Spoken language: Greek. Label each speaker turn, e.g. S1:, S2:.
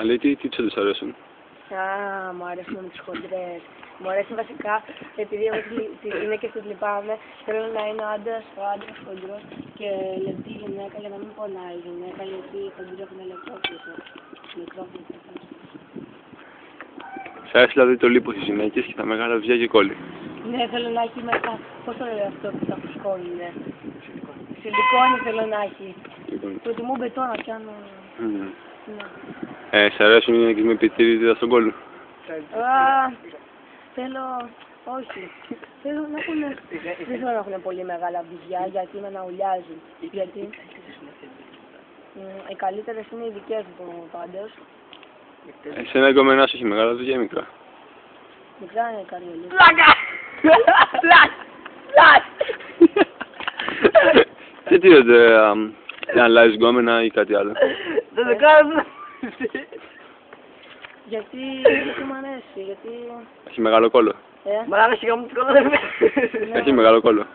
S1: Αλλά τι τους αρέσουν?
S2: Α, μου αρέσουν με τις χοντρές. Μου αρέσει βασικά, επειδή εγώ τις γυναίκες τις λυπάμαι, θέλω να είναι ο άντρας χοντρός και λεπτή γυναίκα για να μην πονάει η γυναίκα, γιατί οι χοντροί έχουν ηλεκτρόφυλλο.
S1: Σ' αρέσει δηλαδή το λίπος στις γυναίκες και τα μεγάλα βυζιά και κόλλη.
S2: Ναι, θέλω να έχει μέσα, πώς το λέω αυτό που τα φουσκώνει, ναι. Σιλικόνη θέλω να έχει. Προτιμώ μπετό να πιάνω. Ναι.
S1: Σ' αρέσουν οι γυναίκες με πιτήριδα στον κόλλο?
S2: Θέλω, όχι. Θέλω να έχουν, δεν θέλω να έχουν πολύ μεγάλα βυζιά γιατί με αναουλιάζουν. Γιατί οι καλύτερες είναι οι δικές μου πάντως.
S1: Σε ένα εγκομενάς έχει μεγάλα βυζιά ή μικρά?
S2: Μικρά είναι η καριολή.
S3: Πλάκα!
S1: Τι τίθεται, να αλλάζεις γκόμενα ή κάτι άλλο?
S3: Δεν το κάνω.
S2: Γιατί μου αρέσει, γιατί...
S1: Έχει μεγάλο κόλλο.
S3: Μ' αρέσει να μου το κάνω.
S1: Έχει μεγάλο κόλλο.